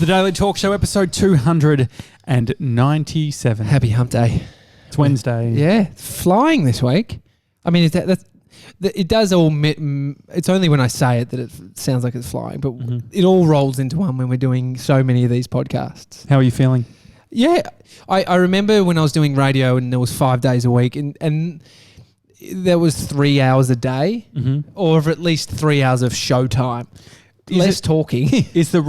the Daily Talk Show, episode 297. Happy hump day. It's Wednesday. Yeah, flying this week. I mean, it does all... It's only when I say it that it sounds like it's flying, but it all rolls into one when we're doing so many of these podcasts. How are you feeling? Yeah, I remember when I was doing radio and there was 5 days a week and there was 3 hours a day or at least 3 hours of show time. Less talking. Is the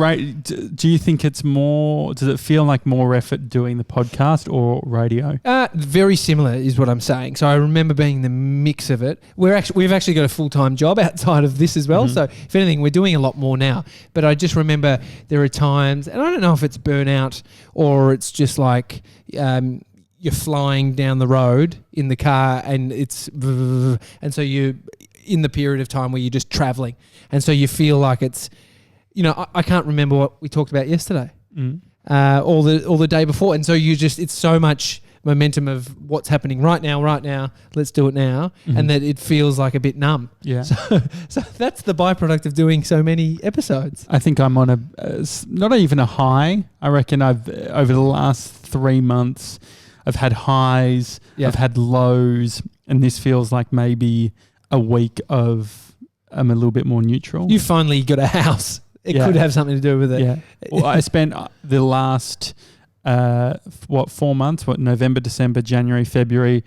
do you think it's more, does it feel like more effort doing the podcast or radio? Very similar is what I'm saying. So I remember being in the mix of it. We've actually got a full-time job outside of this as well. So if anything, we're doing a lot more now. But I just remember there are times, and I don't know if it's burnout or it's just like you're flying down the road in the car and and so you in the period of time where you're just traveling. And so you feel like it's, I can't remember what we talked about yesterday or the day before. And so it's so much momentum of what's happening right now, let's do it now. And that it feels like a bit numb. Yeah. So that's the byproduct of doing so many episodes. I think I'm on not even a high. I reckon over the last 3 months, I've had highs, I've had lows, and this feels like maybe a week of I'm a little bit more neutral. You finally got a house. It could have something to do with it. Yeah. Well, I spent the last 4 months? November, December, January, February.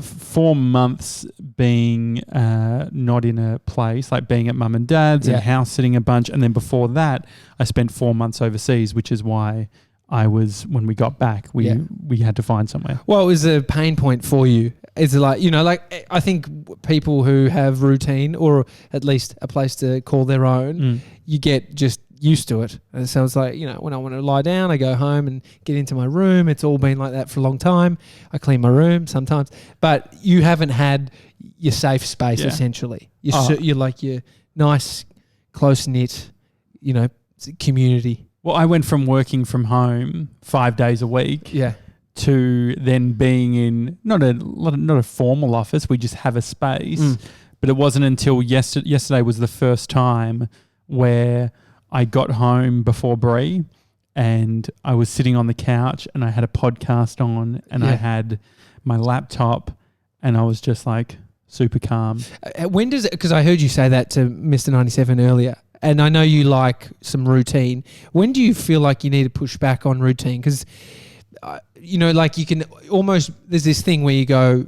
4 months being not in a place, like being at mum and dad's and house sitting a bunch. And then before that, I spent 4 months overseas, which is why when we got back, we had to find somewhere. Well, it was a pain point for you. It's like, I think people who have routine or at least a place to call their own, you get just used to it. And so it's like, when I want to lie down, I go home and get into my room. It's all been like that for a long time. I clean my room sometimes. But you haven't had your safe space, essentially. You're like your nice, close-knit, community. Well, I went from working from home 5 days a week to then being in not a formal office. We just have a space. But it wasn't until yesterday was the first time where I got home before Brie and I was sitting on the couch and I had a podcast on and I had my laptop and I was just like super calm. When does it, because I heard you say that to Mr. 97 earlier, and I know you like some routine. When do you feel like you need to push back on routine? Because, like you can almost, there's this thing where you go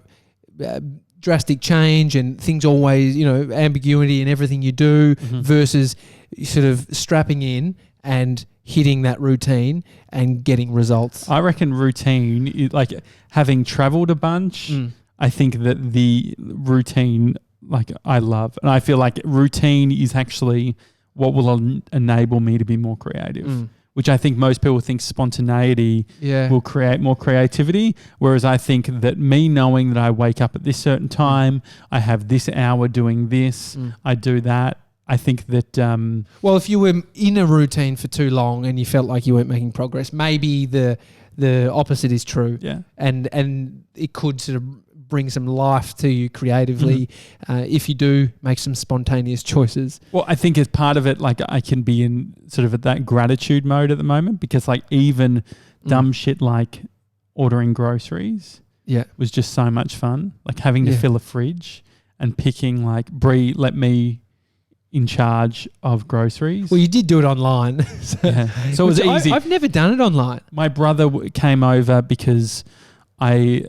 drastic change and things always, ambiguity in everything you do versus sort of strapping in and hitting that routine and getting results. I reckon routine, like having travelled a bunch, I think that the routine, like I love, and I feel like routine is actually what will enable me to be more creative, which I think most people think spontaneity will create more creativity, whereas I think that me knowing that I wake up at this certain time, I have this hour doing this, I do that. I think that... well, if you were in a routine for too long and you felt like you weren't making progress, maybe the opposite is true. Yeah. And it could sort of bring some life to you creatively if you do make some spontaneous choices. Well, I think as part of it, like I can be in sort of that gratitude mode at the moment because like even dumb shit like ordering groceries was just so much fun. Like having to fill a fridge and picking like, Brie, let me in charge of groceries. Well, you did do it online. So it was easy. I've never done it online. My brother came over because I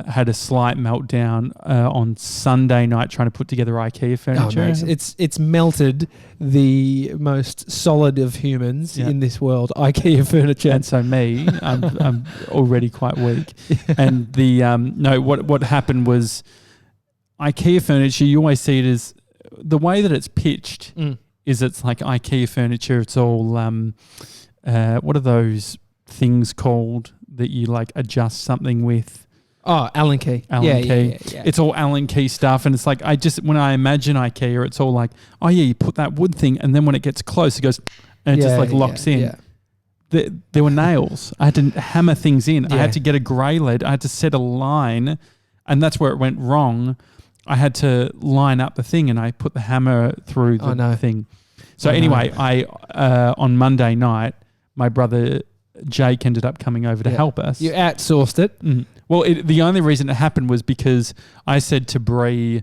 had a slight meltdown on Sunday night trying to put together IKEA furniture. Oh, mate, it's melted the most solid of humans in this world, IKEA furniture. And so me, I'm already quite weak. And the what happened was IKEA furniture, you always see it as the way that it's pitched is it's like IKEA furniture. It's all what are those things called that you like adjust something with? Oh, Allen key. Yeah. It's all Allen key stuff. And it's like, when I imagine IKEA, it's all like, oh yeah, you put that wood thing and then when it gets close, it goes, and it just like locks in. Yeah. There were nails. I had to hammer things in. I had to get a grey lead. I had to set a line and that's where it went wrong. I had to line up the thing and I put the hammer through the thing. So anyway, I on Monday night, my brother Jake ended up coming over to help us. You outsourced it. Mm. Well, the only reason it happened was because I said to Bree,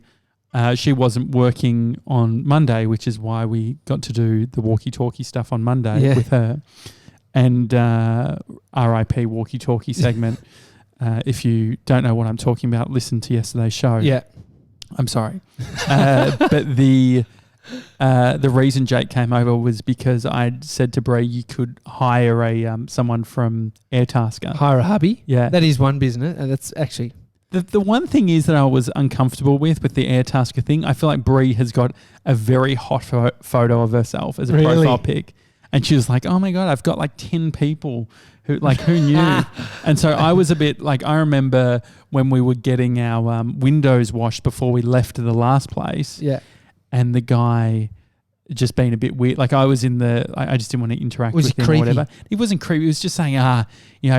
she wasn't working on Monday, which is why we got to do the walkie-talkie stuff on Monday with her. And RIP walkie-talkie segment. If you don't know what I'm talking about, listen to yesterday's show. Yeah. I'm sorry. But the reason Jake came over was because I'd said to Bree you could hire someone from Airtasker. Hire a hubby? Yeah. That is one business. And that's actually... The one thing is that I was uncomfortable with the Airtasker thing. I feel like Bree has got a very hot photo of herself as a profile pic. And she was like, oh my God, I've got like 10 people who knew? And so I was a bit like, I remember when we were getting our windows washed before we left to the last place. Yeah. And the guy just being a bit weird. Like I was I just didn't want to interact with him or whatever. He wasn't creepy. He was just saying,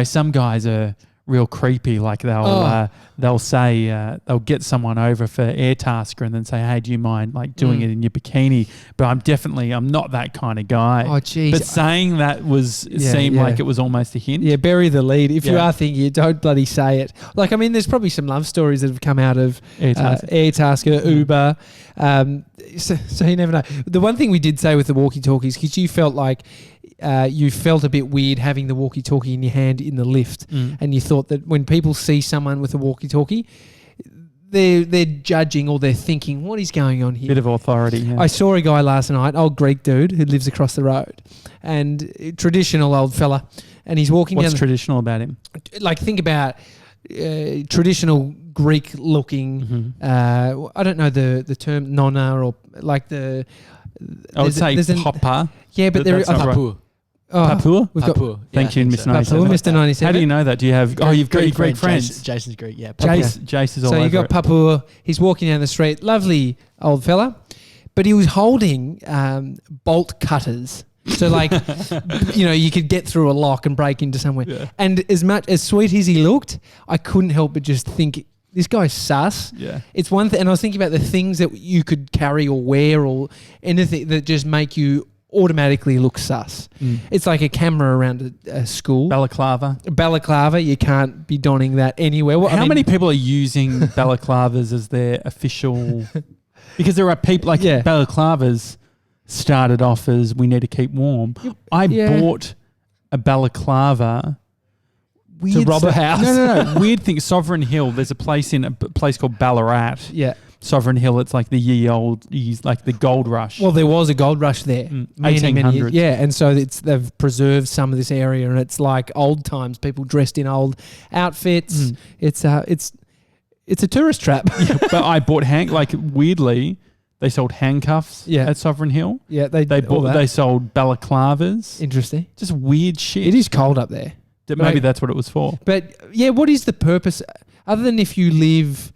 some guys are real creepy. Like they'll say, they'll get someone over for Airtasker and then say, hey, do you mind like doing it in your bikini? But I'm not that kind of guy. Oh, geez. But saying that seemed like it was almost a hint. Yeah, bury the lead. If you are thinking it, don't bloody say it. Like, I mean, there's probably some love stories that have come out of Airtasker, Uber. So you never know. The one thing we did say with the walkie-talkies, because you felt like you felt a bit weird having the walkie-talkie in your hand in the lift, and you thought that when people see someone with a walkie-talkie, they're judging or they're thinking, what is going on here? Bit of authority. Yeah. I saw a guy last night, old Greek dude who lives across the road, and traditional old fella, and he's walking down. What's traditional about him? Like, think about traditional Greek looking. I don't know the term nonna or like the. I would say papa. Yeah, but there is Papu. Papu? We've got Thank you, Mr. 97. Papu, Mr. 97. How do you know that? Do you have? You've got your Greek friends. Jason's Greek. Yeah. Jace is all over. So you got Papu. He's walking down the street. Lovely old fella, but he was holding bolt cutters. So like, you could get through a lock and break into somewhere. Yeah. And as sweet as he looked, I couldn't help but just think, this guy's sus. Yeah. It's one thing, and I was thinking about the things that you could carry or wear or anything that just make you automatically look sus. It's like a camera around a school. Balaclava, you can't be donning that anywhere. Well, How many people are using balaclavas as their official... Because there are people like balaclavas started off as we need to keep warm. I bought a balaclava... to rob a house. No. Weird thing. Sovereign Hill. There's a place called Ballarat. Yeah. Sovereign Hill. It's like the like the gold rush. Well, there was a gold rush there. 1800s. Yeah, and so they've preserved some of this area, and it's like old times. People dressed in old outfits. It's a tourist trap. But I bought weirdly, they sold handcuffs at Sovereign Hill. Yeah, they sold balaclavas. Interesting. Just weird shit. It is cold up there. Maybe that's what it was for. But yeah, what is the purpose other than if you live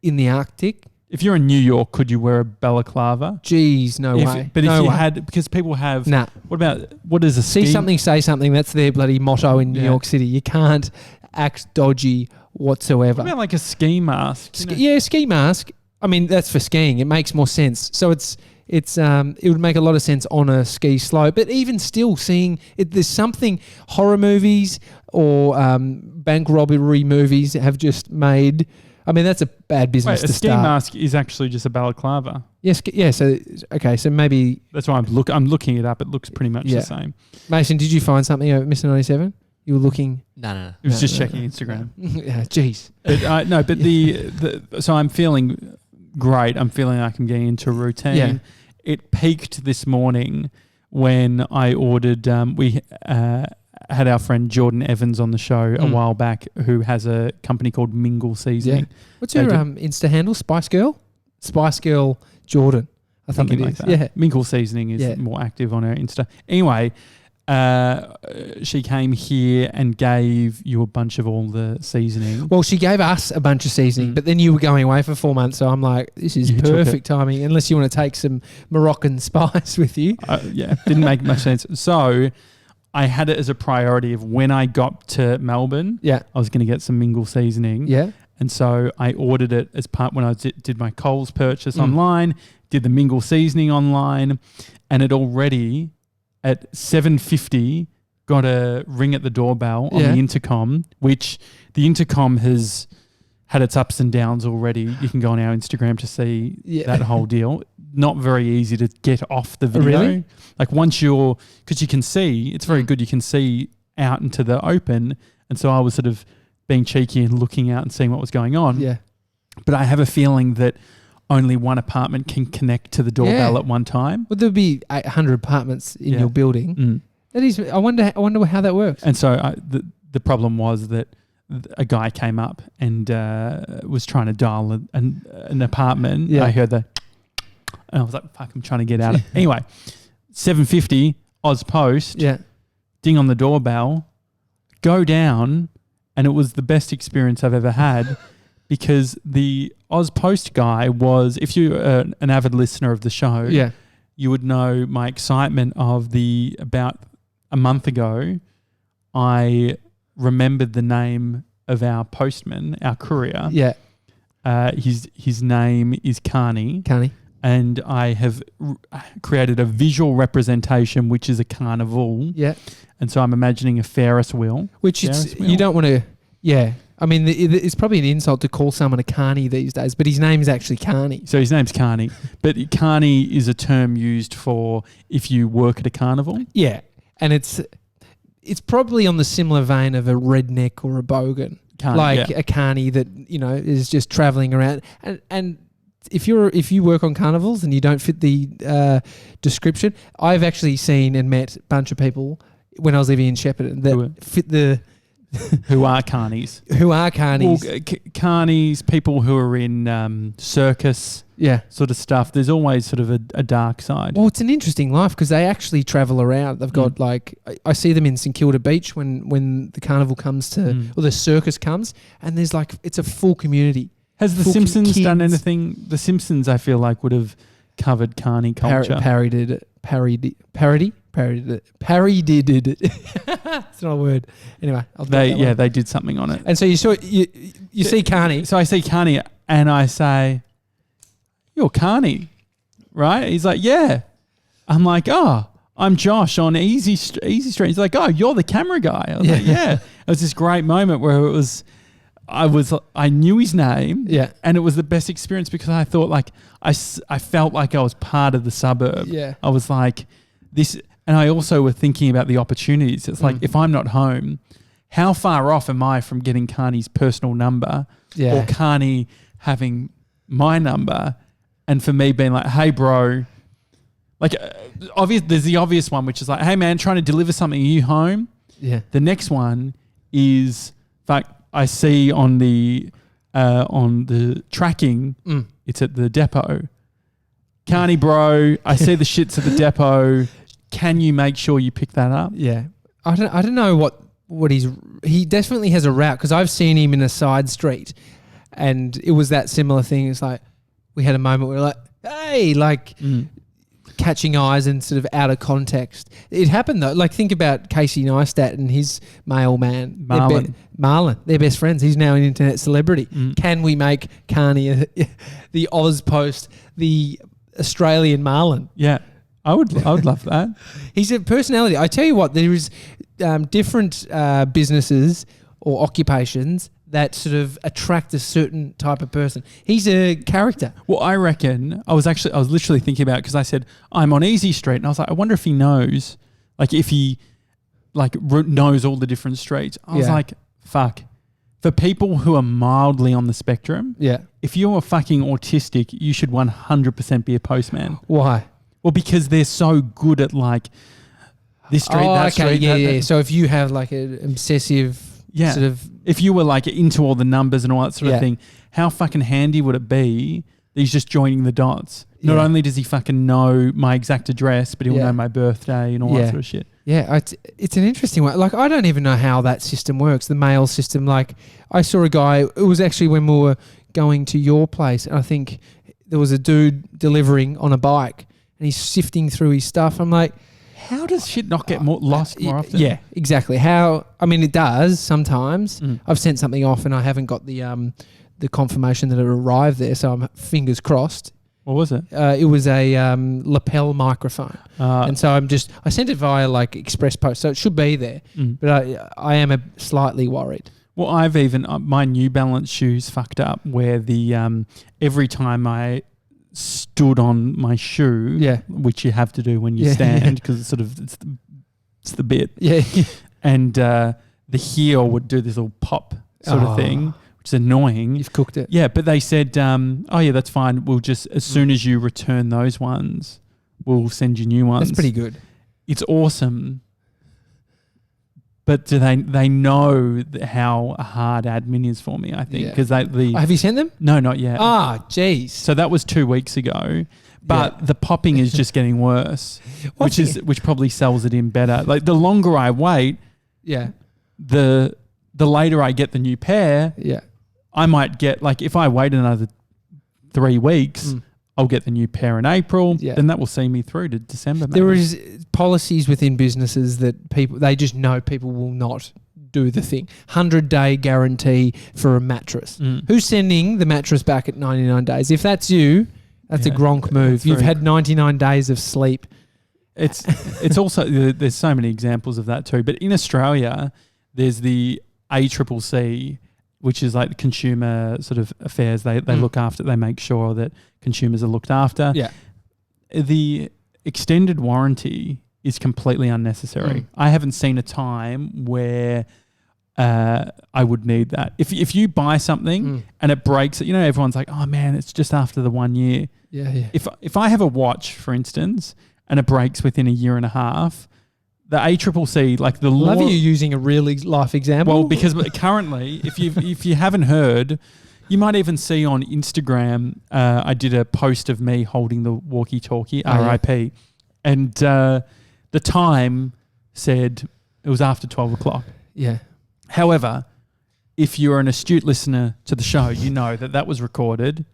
in the Arctic? If you're in New York, could you wear a balaclava? Geez, no way. But if you had, because people have. Nah. What is a ski? See something, say something. That's their bloody motto in New York City. You can't act dodgy whatsoever. What about like a ski mask? Ski mask. I mean, that's for skiing. It makes more sense. So it would make a lot of sense on a ski slope. But even still, seeing it, there's something horror movies or bank robbery movies have just made. I mean, that's a bad business to start. A ski mask is actually just a balaclava. Yes, so maybe that's why I'm looking it up. It looks pretty much the same. Mason, did you find something over Mr. 97? You were looking. No. It was just checking Instagram. Yeah, jeez. But so I'm feeling great. I'm feeling like I'm getting into routine. Yeah. It peaked this morning when I ordered. We had our friend Jordan Evans on the show a while back, who has a company called Mingle Seasoning. Yeah. What's your Insta handle? Spice Girl Jordan. I think it is. Like that. Yeah. Mingle Seasoning is more active on her Insta. Anyway, she came here and gave you a bunch of all the seasoning. Well, she gave us a bunch of seasoning, but then you were going away for 4 months, so I'm like, this is perfect timing, unless you want to take some Moroccan spice with you. Didn't make much sense. So I had it as a priority of when I got to Melbourne, I was going to get some Mingle Seasoning. Yeah. And so I ordered it as part when I did my Coles purchase online, did the Mingle Seasoning online, and it already... At 7:50 got a ring at the doorbell on the intercom, which the intercom has had its ups and downs already. You can go on our Instagram to see that whole deal. Not very easy to get off the video. Really? Like once because you can see, it's very good. You can see out into the open. And so I was sort of being cheeky and looking out and seeing what was going on. Yeah. But I have a feeling that only one apartment can connect to the doorbell at one time. Well, there'll be 800 apartments in your building. That is, I wonder how that works. And so the problem was that a guy came up and was trying to dial an apartment. Yeah. I heard and I was like, fuck, I'm trying to get out. Anyway, 7:50, AusPost. Yeah. Ding on the doorbell. Go down. And it was the best experience I've ever had because the AusPost guy was, if you're an avid listener of the show, you would know my excitement of about a month ago, I remembered the name of our postman, our courier. Yeah. His name is Carney. Carney. And I have created a visual representation, which is a carnival. Yeah. And so I'm imagining a Ferris wheel. You don't want to, I mean, it's probably an insult to call someone a carny these days, but his name is actually Carney. So his name's Carney. But carney is a term used for if you work at a carnival. Yeah. And it's probably on the similar vein of a redneck or a bogan. Carney, a carny that, is just travelling around. And if you work on carnivals and you don't fit the description, I've actually seen and met a bunch of people when I was living in Shepparton that fit the... who are carnies. Who are carnies. Well, carnies, people who are in circus sort of stuff. There's always sort of a dark side. Well, it's an interesting life because they actually travel around. They've got I see them in St Kilda Beach when the carnival comes to, or the circus comes, and there's it's a full community. Has The Simpsons done anything? The Simpsons, I feel like, would have covered carny culture. Parodied it. It's not a word. Anyway, they did something on it. And so you see Carney. So I see Carney and I say, "You're Carney, right?" He's like, "Yeah." I'm like, "Oh, I'm Josh on Easy Street." He's like, "Oh, you're the camera guy." I was like, "Yeah." It was this great moment where I knew his name, and it was the best experience because I thought I felt like I was part of the suburb. Yeah, I was like this. And I also were thinking about the opportunities. It's like, if I'm not home, how far off am I from getting Carney's personal number or Carney having my number and for me being like, hey, bro, there's the obvious one, which is like, hey, man, trying to deliver something. Are you home? Yeah. The next one is, in fact, I see on the tracking, it's at the depot. Carney, bro, I see the shits at the depot. Can you make sure you pick that up? Yeah. I don't know what he definitely has a route because I've seen him in a side street and it was that similar thing. It's like we had a moment where we're like, hey, catching eyes and sort of out of context. It happened though. Think about Casey Neistat and his mailman. Marlon. They're best friends. He's now an internet celebrity. Can we make Carney the AusPost, the Australian Marlon? Yeah. I would love that. He's a personality. I tell you what, there is different businesses or occupations that sort of attract a certain type of person. He's a character. Well, I reckon I was literally thinking about it because I said I'm on Easy Street, and I was like, I wonder if he knows, if he knows all the different streets. I was like, fuck. For people who are mildly on the spectrum, if you're fucking autistic, you should 100% be a postman. Why? Well, because they're so good at this street, that street. Yeah. So if you have an obsessive sort of... If you were into all the numbers and all that sort of thing, how fucking handy would it be that he's just joining the dots? Not only does he fucking know my exact address, but he'll know my birthday and all that sort of shit. Yeah, it's an interesting one. I don't even know how that system works, the mail system. I saw a guy, it was actually when we were going to your place, and I think there was a dude delivering on a bike, and he's sifting through his stuff. I'm like, how does shit not get lost more often? Yeah, exactly. It does sometimes. I've sent something off and I haven't got the confirmation that it arrived there, so I'm fingers crossed. What was it? It was a lapel microphone. And so I sent it via like express post, so it should be there. But I am slightly worried. Well, I've even my New Balance shoes fucked up where the every time I stood on my shoe, which you have to do when you stand because it's sort of it's the bit, and the heel would do this little pop sort of thing, which is annoying. You've cooked it. Yeah, but they said, oh yeah, that's fine. We'll just as soon as you return those ones, we'll send you new ones. That's pretty good. It's awesome. But do they know how hard admin is for me, I think. Because have you sent them? No, not yet. Jeez. So that was 2 weeks ago. But the popping is just getting worse, which probably sells it in better. Like the longer I wait, the later I get the new pair, I might get, like if I wait another 3 weeks, I'll get the new pair in April. Then that will see me through to December. Maybe. There is policies within businesses that they just know people will not do the thing. 100-day guarantee for a mattress. Who's sending the mattress back at 99 days? If that's you, that's a Gronk move. You've had 99 days of sleep. It's also, there's so many examples of that too. But in Australia, there's the ACCC, which is like the consumer sort of affairs. They look after, they make sure that consumers are looked after. Yeah. The extended warranty is completely unnecessary. I haven't seen a time where I would need that. If you buy something and it breaks, everyone's like, oh man, it's just after the 1 year. Yeah. If I have a watch, for instance, and it breaks within a year and a half, the ACCC, like the law. Love you using a real life example. Well, because currently, if you haven't heard, you might even see on Instagram. I did a post of me holding the walkie-talkie, RIP, and the time said it was after 12 o'clock. Yeah. However, if you're an astute listener to the show, you know that was recorded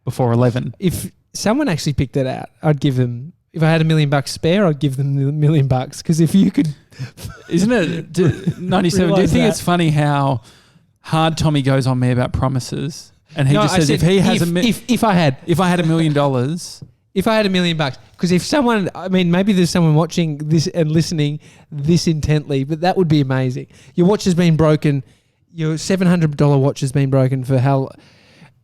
before 11. If someone actually picked it out, I'd give them. If I had $1 million spare, I'd give them $1 million because if you could, isn't it 97? Do you think it's funny how hard Tommy goes on me about promises, and he just says if he has if I had $1 million, if I had $1 million, because if someone, maybe there's someone watching this and listening this intently, but that would be amazing. Your watch has been broken, your $700 watch has been broken for how.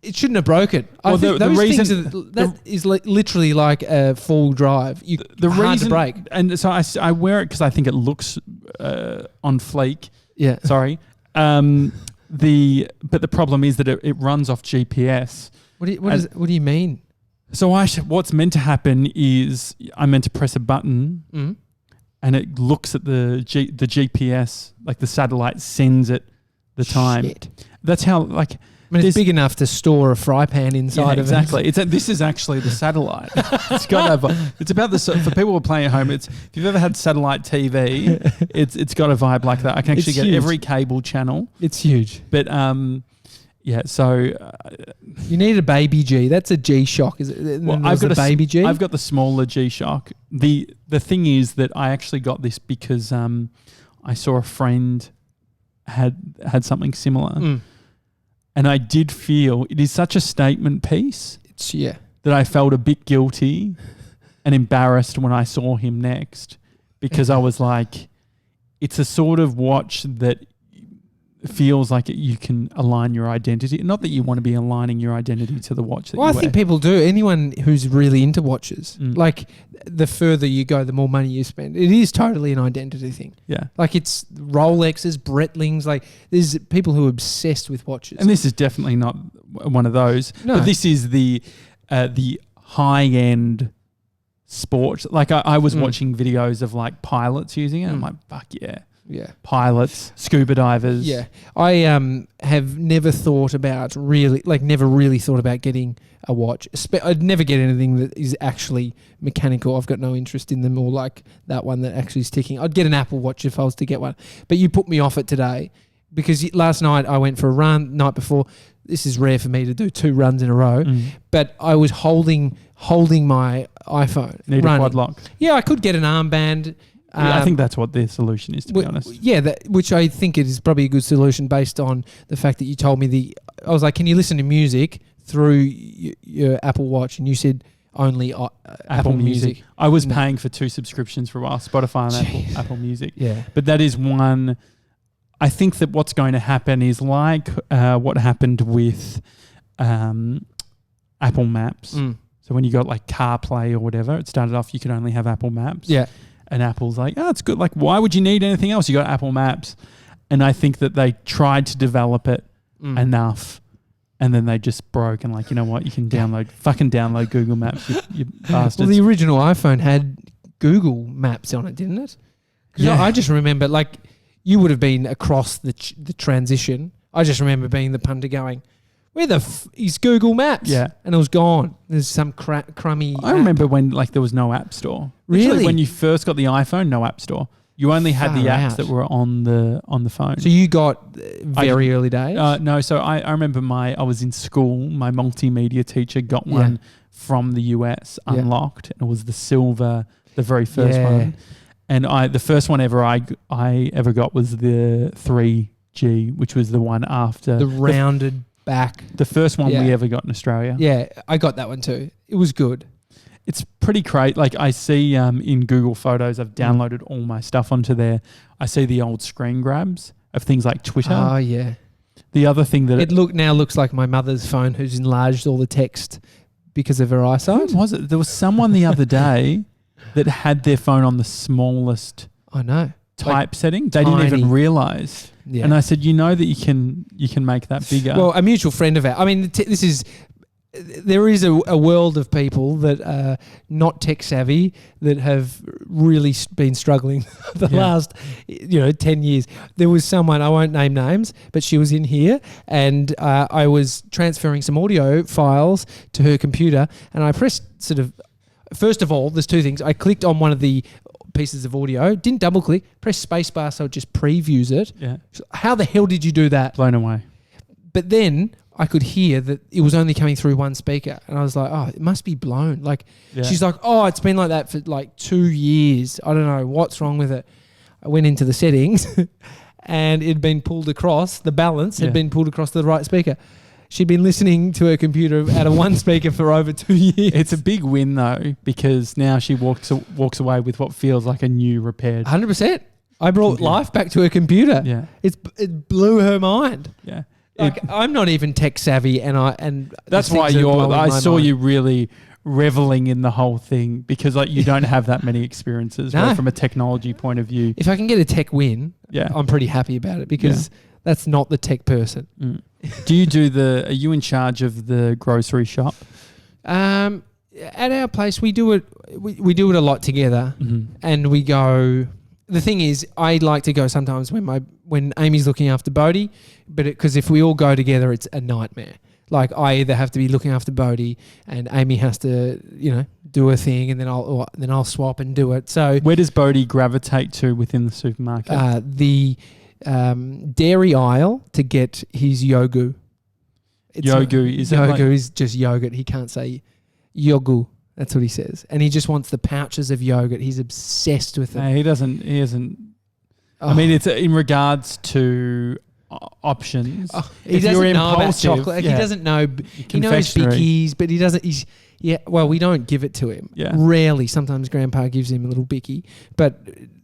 It shouldn't have broken. Well, the reason that is literally like a full drive. Hard to break. And so I wear it because I think it looks on fleek. Yeah. Sorry. But the problem is that it runs off GPS. What do you mean? So what's meant to happen is I'm meant to press a button, and it looks at the GPS, like the satellite sends it the time. Shit. That's how it's big enough to store a fry pan inside of it. Exactly. This is actually the satellite. It's about for people who are playing at home. If you've ever had satellite TV, it's got a vibe like that. I can actually get every cable channel. It's huge. But so you need a baby G. That's a G Shock. Is it? Well, I've got a baby G. I've got the smaller G Shock. The thing is that I actually got this because I saw a friend had something similar. And I did feel it is such a statement piece that I felt a bit guilty and embarrassed when I saw him next, because I was like, it's a sort of watch that feels like you can align your identity. Not that you want to be aligning your identity to the watch that you wear. I think people do. Anyone who's really into watches, like the further you go, the more money you spend. It is totally an identity thing. Yeah. Like it's Rolexes, Breitlings, like there's people who are obsessed with watches. And this is definitely not one of those. No. But this is the high-end sport. Like I was watching videos of like pilots using it. I'm like, fuck yeah. Yeah. Pilots, scuba divers. Yeah. I have never thought about never really thought about getting a watch. I'd never get anything that is actually mechanical. I've got no interest in them, or like that one that actually is ticking. I'd get an Apple Watch if I was to get one. But you put me off it today because last night I went for a run, night before. This is rare for me to do 2 runs in a row, but I was holding my iPhone. Need running. a quad lock. Yeah, I could get an armband. I think that's what the solution is, to be honest. Yeah, which I think it is probably a good solution based on the fact that you told me I was like, can you listen to music through your Apple Watch and you said only Apple Music. I was paying for 2 subscriptions for a while, Spotify and Apple Music. Yeah. But that is one. I think that what's going to happen is like what happened with Apple Maps. So when you got like CarPlay or whatever, it started off you could only have Apple Maps. Yeah. And Apple's like, oh, it's good. Like, why would you need anything else? You got Apple Maps. And I think that they tried to develop it enough. And then they just broke and like, you know what? You can fucking download Google Maps, you bastards. Well, the original iPhone had Google Maps on it, didn't it? Because I just remember, like, you would have been across the transition. I just remember being the punter going, where the is Google Maps? Yeah. And it was gone. There's some crummy I remember when like there was no app store. Really? Literally, when you first got the iPhone, no app store. You only had the apps that were on the phone. So you got very early days? No, so I remember I was in school. My multimedia teacher got one from the US unlocked. And it was the silver, the very first one. And the first one ever I ever got was the 3G, which was the one after the rounded back. The first one we ever got in Australia. Yeah, I got that one too. It was good. It's pretty great. Like I see in Google Photos, I've downloaded all my stuff onto there. I see the old screen grabs of things like Twitter. Oh yeah. The other thing that now looks like my mother's phone who's enlarged all the text because of her eyesight. Who was it? There was someone the other day that had their phone on the smallest type setting. They didn't even realise. Yeah. And I said, you know that you can make that bigger. Well, a mutual friend of ours. I mean, there is a world of people that are not tech savvy that have really been struggling the last 10 years. There was someone, I won't name names, but she was in here and I was transferring some audio files to her computer and I pressed first of all, there's 2 things. I clicked on one of the pieces of audio, didn't double click, press spacebar so it just previews it. Yeah. How the hell did you do that? Blown away. But then I could hear that it was only coming through one speaker. And I was like, oh, it must be blown. She's like, oh, it's been like that for like 2 years. I don't know what's wrong with it. I went into the settings and it had been pulled across. The balance had been pulled across to the right speaker. She'd been listening to her computer out of one speaker for over 2 years. It's a big win though, because now she walks away with what feels like a new repaired 100%. I brought life back to her computer. Yeah. It blew her mind. Yeah. Like I'm not even tech savvy, and that's why I saw you really reveling in the whole thing because like you don't have that many experiences from a technology point of view. If I can get a tech win, I'm pretty happy about it because that's not the tech person. Do you are you in charge of the grocery shop? At our place, we do it. We do it a lot together, and we go. The thing is, I like to go sometimes when Amy's looking after Bodhi, but because if we all go together, it's a nightmare. Like I either have to be looking after Bodhi, and Amy has to, do a thing, and then I'll swap and do it. So where does Bodhi gravitate to within the supermarket? The dairy aisle to get his yogu. Yogu is just yogurt. He can't say yogu. That's what he says, and he just wants the pouches of yogurt. He's obsessed with it. No, he doesn't. I mean, it's in regards to options. He doesn't know about chocolate. Like, he doesn't know. He knows bickies, but he doesn't. Well, we don't give it to him. Yeah. Rarely. Sometimes Grandpa gives him a little bicky, but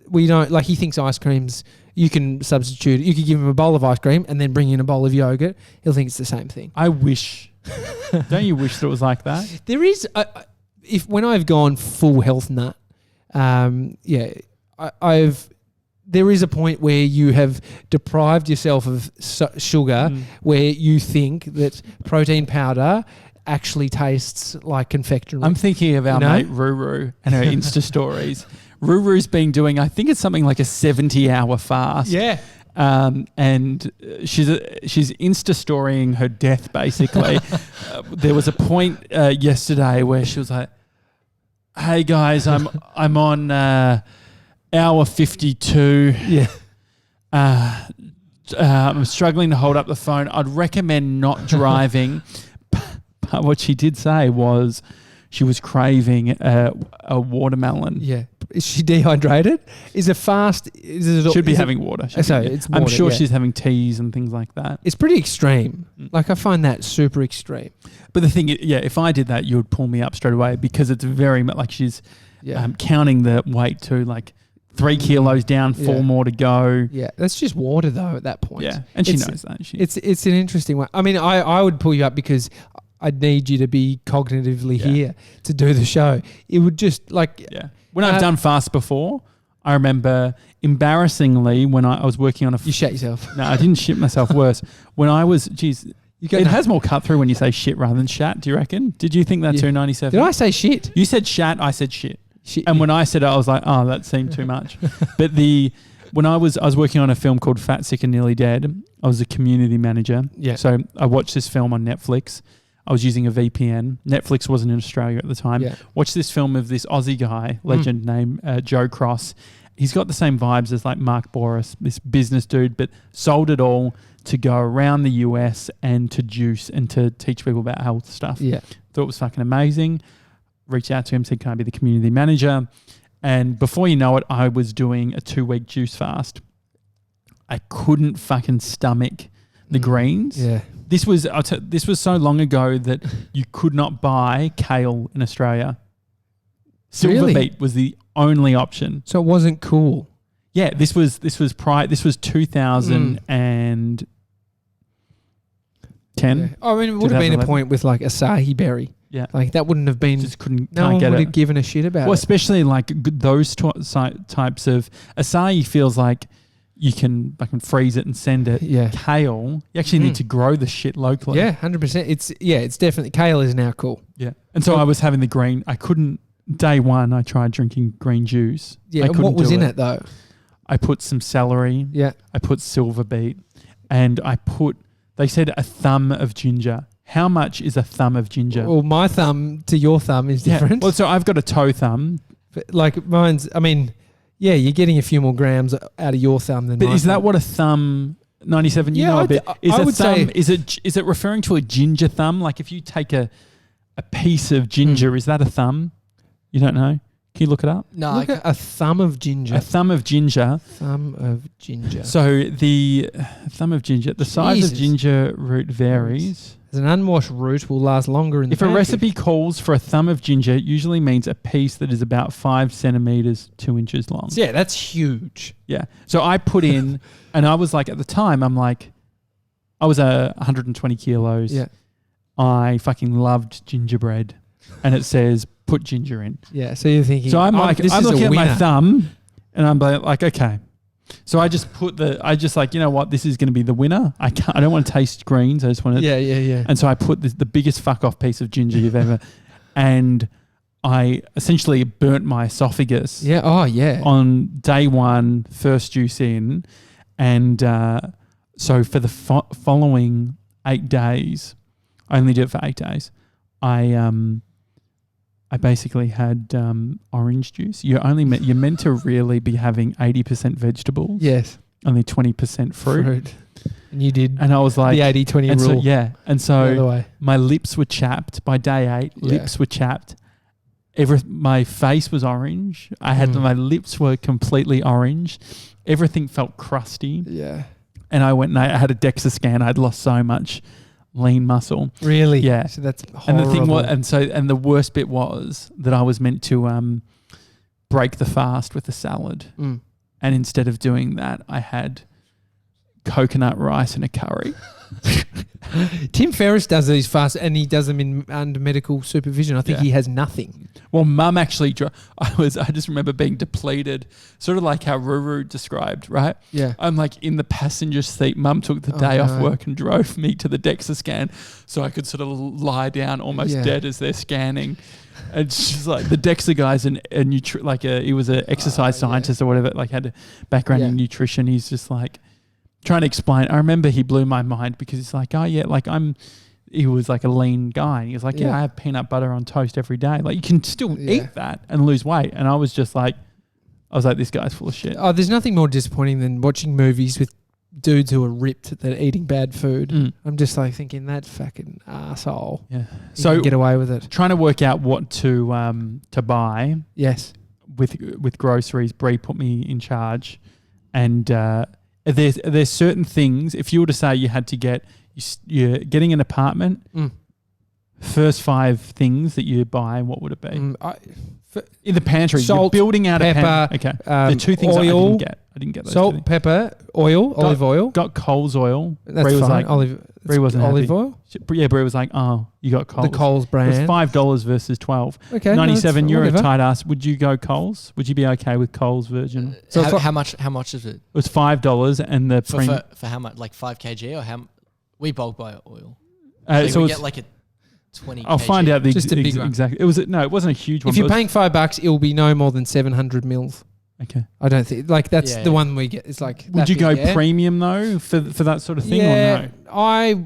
we don't. Like he thinks ice creams. You can substitute. You could give him a bowl of ice cream and then bring in a bowl of yogurt. He'll think it's the same thing. I wish. Don't you wish that it was like that? There is. When I've gone full health nut, there is a point where you have deprived yourself of sugar, where you think that protein powder actually tastes like confectionery. I'm thinking of our mate Ruru and her Insta stories. Ruru's been doing, I think it's something like a 70-hour fast. Yeah. And she's Insta storying her death basically. There was a point yesterday where she was like, "Hey guys, I'm on hour 52. Yeah. I'm struggling to hold up the phone. I'd recommend not driving." But what she did say was she was craving a watermelon. Yeah. Is she dehydrated? Is it fast? Should be having water. It's water, I'm sure she's having teas and things like that. It's pretty extreme. Like I find that super extreme. But the thing is, if I did that, you would pull me up straight away because it's very much like she's counting the weight too, like 3 kilos down, 4 more to go. Yeah, that's just water though at that point. Yeah, and she knows that. It's an interesting one. I mean, I would pull you up because I'd need you to be cognitively here to do the show. It would just like... Yeah. When I've done fast before, I remember embarrassingly when I was working on a... You shat yourself. No, I didn't shit myself worse. When I was... Geez, it has more cut through when you say shit rather than shat, do you reckon? Did you think that too, 97? Did I say shit? You said shat, I said shit. And when I said it, I was like, oh, that seemed too much. But when I was working on a film called Fat, Sick and Nearly Dead, I was a community manager. Yeah. So I watched this film on Netflix. I was using a VPN. Netflix wasn't in Australia at the time. Yeah. Watched this film of this Aussie guy, legend named Joe Cross. He's got the same vibes as like Mark Boris, this business dude, but sold it all to go around the US and to juice and to teach people about health stuff. Yeah. Thought it was fucking amazing. Reached out to him, said, can I be the community manager? And before you know it, I was doing a 2-week juice fast. I couldn't fucking stomach the greens. Yeah. This was so long ago that you could not buy kale in Australia. Silver beet was the only option. So it wasn't cool. Yeah, this was 2010. Yeah. I mean, it would have been a point with like acai berry. Yeah, like that wouldn't have been. Just couldn't. No one would have given a shit about it. Well, especially like those types of acai feels like. You can freeze it and send it. Yeah. Kale, you actually need to grow the shit locally. Yeah, 100%. It's definitely, kale is now cool. Yeah. And so I was having the green. I couldn't, day one, I tried drinking green juice. Yeah, and what was in it though? I put some celery. Yeah. I put silver beet. And they said a thumb of ginger. How much is a thumb of ginger? Well, my thumb to your thumb is different. Well, so I've got a toe thumb. But like mine's, I mean... Yeah, you're getting a few more grams out of your thumb than mine. But is that what a thumb 97? You know a bit. Is it referring to a ginger thumb? Like if you take a piece of ginger, is that a thumb? You don't know? Can you look it up? No, look at a thumb of ginger. A thumb of ginger. Thumb of ginger. So the thumb of ginger, the size of ginger root varies. An unwashed root will last longer in the pantry. If a recipe calls for a thumb of ginger, it usually means a piece that is about 5 centimeters, 2 inches long. So yeah, that's huge. Yeah. So I put in, and I was like, at the time, I was 120 kilos. Yeah. I fucking loved gingerbread, and it says put ginger in. Yeah. So you're thinking. So I'm looking at my thumb, and I'm like, okay. So I just you know what, this is going to be the winner. I don't want to taste greens. I just want to. Yeah. And so I put the biggest fuck off piece of ginger you've ever, and I essentially burnt my esophagus. Yeah. Oh yeah. On day one, first juice in, and so for the following 8 days, I only did it for 8 days. I basically had orange juice. You're meant to really be having 80% vegetables. Yes. Only 20% fruit. And you did. And I was like... The 80-20 rule. So, yeah. And so my my lips were chapped by day 8. Lips were chapped. My face was orange. I had my lips were completely orange. Everything felt crusty. Yeah. And I went and I had a DEXA scan. I'd lost so much lean muscle. Really? Yeah. So that's horrible. And the thing was, and the worst bit was that I was meant to break the fast with a salad. And instead of doing that, I had coconut rice and a curry. Tim Ferriss does these fasts and he does them under medical supervision. I think he has nothing. Well, Mum actually, I just remember being depleted, sort of like how Ruru described, right? Yeah. I'm like in the passenger seat. Mum took the day off work and drove me to the DEXA scan so I could sort of lie down almost dead as they're scanning. And she's like, the DEXA guy's he was an exercise scientist or whatever, like had a background in nutrition. He's just like trying to explain. I remember he blew my mind because he's like, oh yeah, like he was like a lean guy. And he was like, I have peanut butter on toast every day. Like you can still eat that and lose weight. And I was like, this guy's full of shit. Oh, there's nothing more disappointing than watching movies with dudes who are ripped that are eating bad food. I'm just like thinking that fucking asshole. Yeah. So get away with it. Trying to work out what to buy. Yes. with groceries. Bree put me in charge, and there's certain things. If you were to say you had to you're getting an apartment, first 5 things that you buy, what would it be? In the pantry, salt, you're building out pepper, a pantry. Okay, the 2 things oil, I didn't get those. Salt, pepper, oil, olive oil. Got Coles oil. That's Bree was fine. like, Bree wasn't olive happy. oil. Yeah, Bree was like, oh, you got Coles. The Coles brand. It was $5 versus 12. Okay, €97. whatever. Tight ass. Would you go Coles? Would you be okay with Coles Virgin? So how much is it? It was $5 and the for how much? Like 5 kg or how? We bulk buy oil. So we get like a 20. I'll find out the Just a big one. exact. It wasn't a huge one. If you're paying $5, it will be no more than 700 mils. Okay. I don't think that's the one we get. It's like. Would you go premium though for that sort of thing or no? I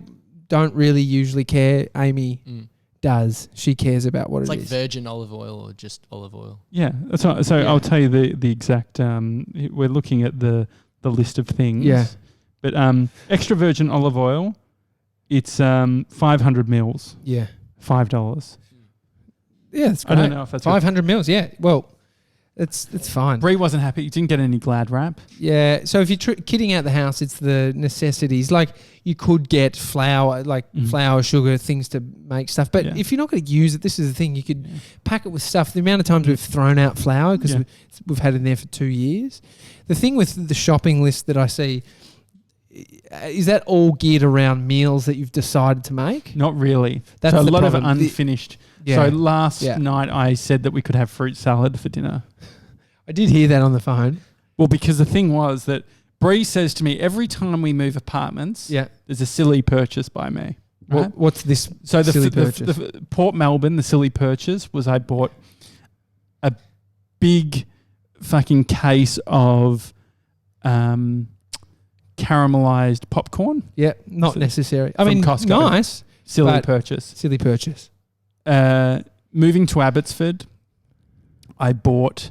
don't really usually care. Amy does. She cares about what it's it like is. virgin olive oil or just olive oil. Yeah, that's right. So I'll tell you the exact. We're looking at the list of things. Yeah. But extra virgin olive oil, it's 500 mils. Yeah. $5. Yeah, that's great. I don't know if that's 500 mils. Yeah. Well, it's fine. Bree wasn't happy. You didn't get any Glad wrap. Yeah. So if you're kidding out the house, it's the necessities. Like you could get flour, flour, sugar, things to make stuff. But if you're not going to use it, this is the thing. You could pack it with stuff. The amount of times we've thrown out flour because we've had it in there for 2 years. The thing with the shopping list that I see, is that all geared around meals that you've decided to make? Not really. That's so a the lot problem. of unfinished. Yeah. So last night I said that we could have fruit salad for dinner. I did hear that on the phone. Well, because the thing was that Bree says to me every time we move apartments, there's a silly purchase by me. Right? What's this silly purchase? The Port Melbourne, the silly purchase was I bought a big fucking case of caramelized popcorn. Yeah, not necessary. I mean, Costco. Nice. Silly purchase. Silly purchase. Moving to Abbotsford, I bought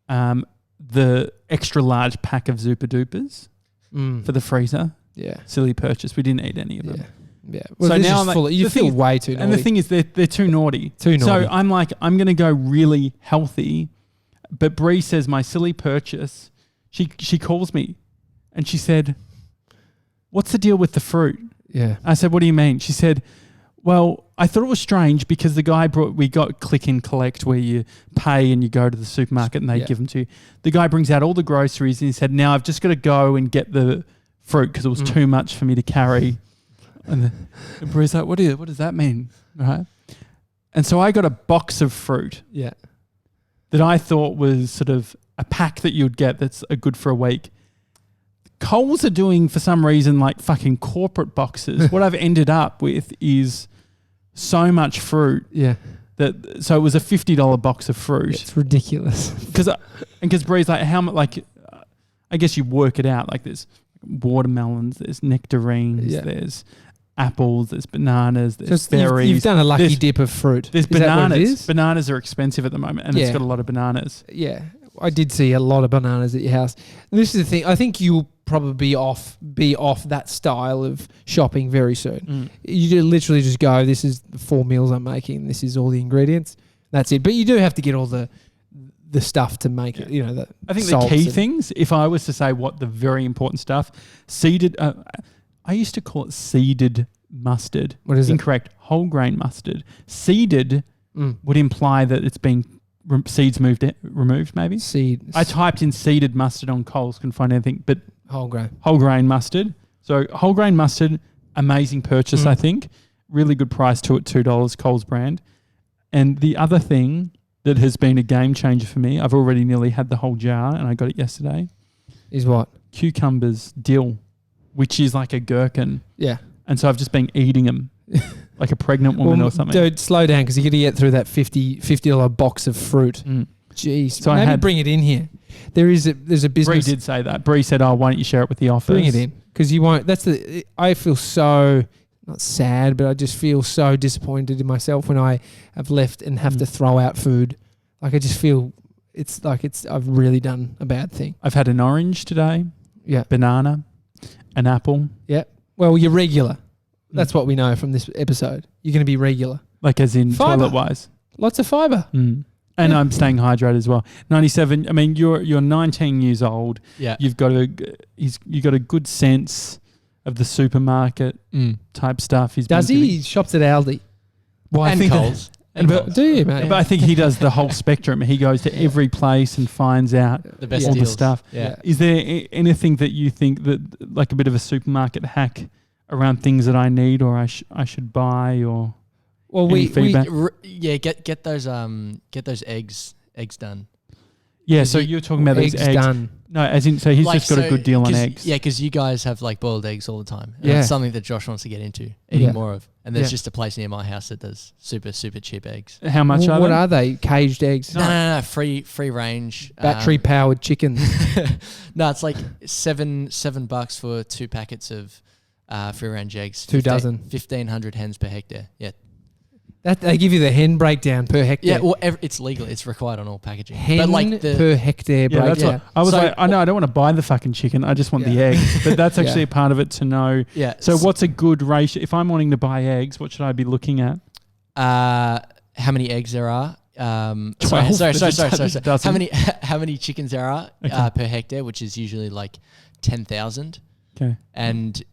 the extra large pack of Zupa Dupas for the freezer. Yeah. Silly purchase. We didn't eat any of them. Yeah. Well, so now I'm you feel way too naughty. And the thing is, they're too naughty. Too naughty. So I'm like, I'm going to go really healthy. But Bree says my silly purchase, she calls me and she said, what's the deal with the fruit? Yeah. I said, what do you mean? She said, well, I thought it was strange because the guy we got click and collect where you pay and you go to the supermarket and they give them to you. The guy brings out all the groceries and he said, now I've just got to go and get the fruit because it was too much for me to carry. And Bree's like, what does that mean? Right. And so I got a box of fruit. Yeah. That I thought was sort of a pack that you'd get that's good for a week. Coles are doing, for some reason, like fucking corporate boxes. What I've ended up with is so much fruit. Yeah. So it was a $50 box of fruit. It's ridiculous. Because Bree's like, how much, like, I guess you work it out. Like there's watermelons, there's nectarines, there's apples, there's bananas, there's berries. You've done a lucky dip of fruit. There's bananas. Bananas are expensive at the moment and it's got a lot of bananas. Yeah. I did see a lot of bananas at your house. And this is the thing. I think you'll probably be off that style of shopping very soon. You literally just go, this is the 4 meals I'm making. This is all the ingredients. That's it. But you do have to get all the stuff to make it, I think the key things, if I was to say what the very important stuff, seeded, I used to call it seeded mustard. What is Incorrect. Whole grain mustard. Seeded would imply that it's been seeds removed maybe. I typed in seeded mustard on Coles, couldn't find anything, but whole grain mustard. So whole grain mustard, amazing purchase, I think. Really good price to it, $2, Coles brand. And the other thing that has been a game changer for me, I've already nearly had the whole jar and I got it yesterday. Is what? Cucumbers, dill, which is like a gherkin. Yeah. And so I've just been eating them like a pregnant woman or something. Dude, slow down because you're going to get through that $50 box of fruit. Jeez. So maybe bring it in here. There's a business. Bree did say that. Bree said, why don't you share it with the office? Bring it in because you won't. I feel so, not sad, but I just feel so disappointed in myself when I have left and have to throw out food. Like I just feel I've really done a bad thing. I've had an orange today. Yeah. Banana, an apple. Yeah. Well, you're regular. That's what we know from this episode. You're going to be regular. Like as in fiber. toilet-wise. Lots of fibre. And I'm staying hydrated as well. 97. I mean, you're 19 years old. Yeah. You've got a good sense of the supermarket type stuff. Does he? He shops at Aldi. Well, and Coles. Do you, mate? But I think he does the whole spectrum. He goes to every place and finds out The best all deals. the stuff. Yeah. Is there anything that you think that like a bit of a supermarket hack around things that I need or I should buy or? Well, Any feedback? Get those eggs done. Yeah, so you're talking about these eggs. done. No, as in, so he's Like, just got a good deal on eggs. Yeah, because you guys have like boiled eggs all the time. And Yeah. it's something that Josh wants to get into, eating Yeah. more of. And there's Yeah. just a place near my house that does super, super cheap eggs. How much What are are they? Caged eggs? No. Free range. Battery powered chickens. No, it's like $7 for 2 packets of free range eggs. 2 dozen. 1,500 hens per hectare. Yeah. That they give you the hen breakdown per hectare. Yeah, well, it's legal. It's required on all packaging. Hen but like per hectare Yeah, that's breakdown. what I was So- like. I know I don't want to buy the fucking chicken. I just want the Yeah. eggs. But that's actually Yeah. a part of it to know. yeah. So what's a good ratio? If I'm wanting to buy eggs, what should I be looking at? How many eggs there are? 12. Sorry. There's a dozen. How many chickens there are Okay. per hectare, which is usually like 10,000, Okay. and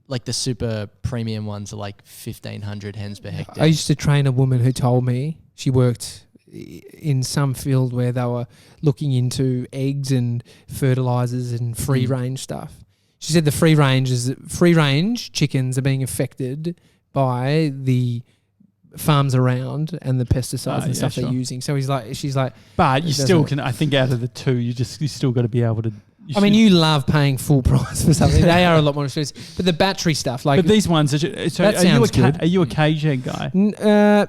like the super premium ones are like 1,500 hens per hectare. I used to train a woman who told me she worked in some field where they were looking into eggs and fertilizers and free range stuff. She said the free range chickens are being affected by the farms around and the pesticides and stuff they're using. So she's like, But you It still doesn't- can. I think out of the two, you still got to be able to. you love paying full price for something. They are a lot more expensive. But the battery stuff, like But these ones, so That are you sounds good. Are you a cage egg guy?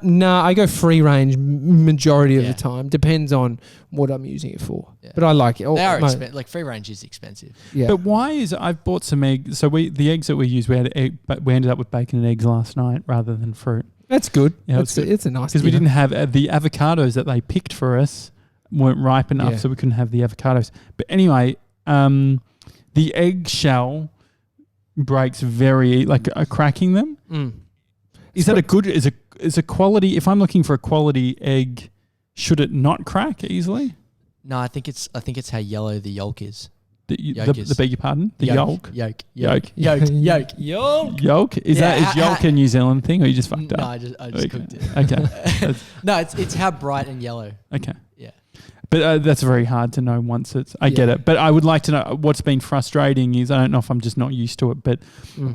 no, I go free range majority of Yeah. the time. Depends on what I'm using it for. Yeah. But I like it. They are No, expensive. Like free range is expensive. Yeah. But why is I've bought some eggs? So the eggs that we use, we had egg, but we ended up with bacon and eggs last night rather than fruit That's good. Yeah, it's a nice because we dinner. didn't have the avocados that they picked for us weren't ripe enough, Yeah. so we couldn't have the avocados. But anyway, the eggshell breaks cracking them. Mm. Is that a good? Is a quality? If I'm looking for a quality egg, should it not crack easily? No, I think it's how yellow the yolk is. The beg your pardon? The yolk. Yolk. Yolk? Is Yeah, that yolk a New Zealand thing, or you just fucked No, up? I just Okay. cooked it. Okay. No, it's how bright and yellow. Okay. Yeah. But that's very hard to know once it's. I get Yeah. it, but I would like to know what's been frustrating is I don't know if I'm just not used to it, but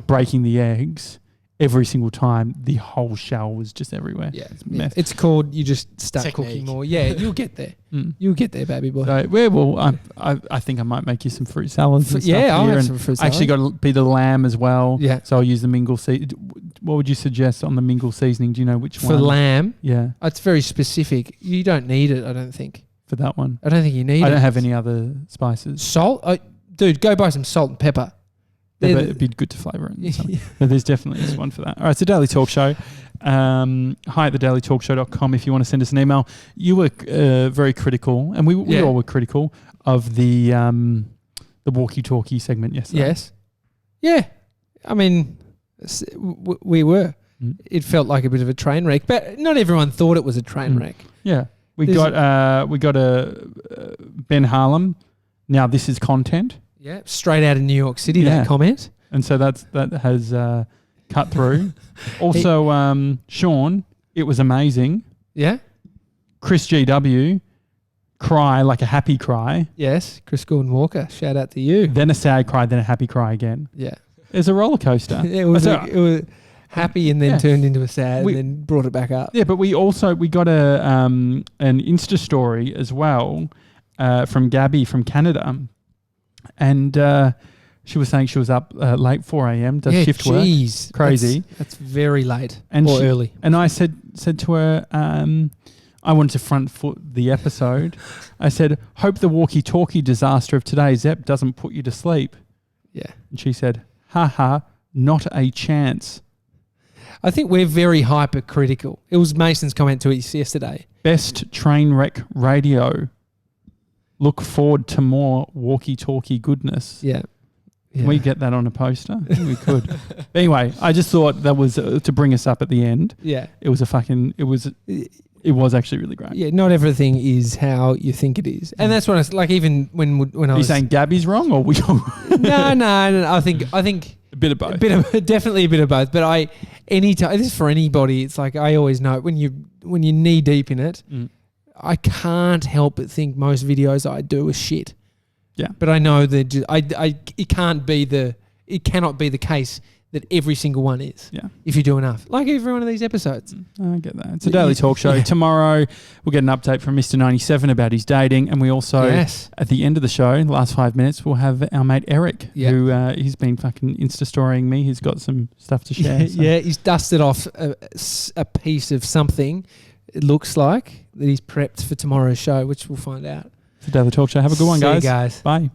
breaking the eggs every single time, the whole shell was just everywhere. Yeah, It's a mess. it's called you just start Technique. cooking more. Yeah, you'll get there. Mm. You'll get there, baby boy. So, I think I might make you some fruit salads. And Yeah, stuff I'll here, have and some fruit I actually salad. got a bit of lamb as well. Yeah. So I'll use the mingle What would you suggest on the mingle seasoning? Do you know which For one? lamb, Yeah, it's very specific. You don't need it, I don't think. for that one. I don't think you need it. I don't have any other spices. Salt? Dude, go buy some salt and pepper. Yeah, They're but the- it'd be good to flavour it. And something. But there's definitely one for that. All right, it's a Daily Talk Show. Hi at thedailytalkshow.com if you want to send us an email. You were very critical, and we Yeah. all were critical of the walkie-talkie segment yesterday. Yes. Yeah. I mean, we were. Mm. It felt like a bit of a train wreck, but not everyone thought it was a train Mm. wreck. Yeah. We There's got a Ben Harlem. Now this is content, Yeah. Straight out of New York City, Yeah. that comment. and so that has cut through. Also, Sean, it was amazing. Yeah. Chris GW, cry like a happy cry, Yes. Chris Gordon Walker. Shout out to you. then a sad cry, then a happy cry again. Yeah. It's a roller coaster. It was happy and then Yeah. turned into a sad We- and then brought it back up. Yeah, but we got an Insta story as well from Gabby from Canada, and she was saying she was up late 4 a.m. does shift work. geez. Crazy. That's very late And or she- early. And I said to her, I wanted to front foot the episode. I said, hope the walkie-talkie disaster of today's ep doesn't put you to sleep. Yeah. And she said, haha, not a chance. I think we're very hypercritical. It was Mason's comment to us yesterday. Best train wreck radio. Look forward to more walkie-talkie goodness. Yeah. Can we get that on a poster? I think we could. Anyway, I just thought that was to bring us up at the end. Yeah. It was It was actually really great. Yeah, not everything is how you think it is, and that's what I like. Even when I Are you was saying Gabby's wrong or we? no. I think A bit of both. Definitely a bit of both. But anytime this is for anybody. It's like I always know when you're knee deep in it. I can't help but think most videos I do are shit. Yeah, but I know that it cannot be the case that every single one is. Yeah, if you do enough, like every one of these episodes. I get that. It's a daily talk show. Yeah. Tomorrow we'll get an update from Mr. 97 about his dating, and we also at the end of the show, in the last 5 minutes, we'll have our mate Eric, who he's been fucking Insta-storying me. He's got some stuff to share. Yeah, he's dusted off a piece of something. It looks like that he's prepped for tomorrow's show, which we'll find out. It's a daily talk show. Have a good one, guys. See you guys. Bye.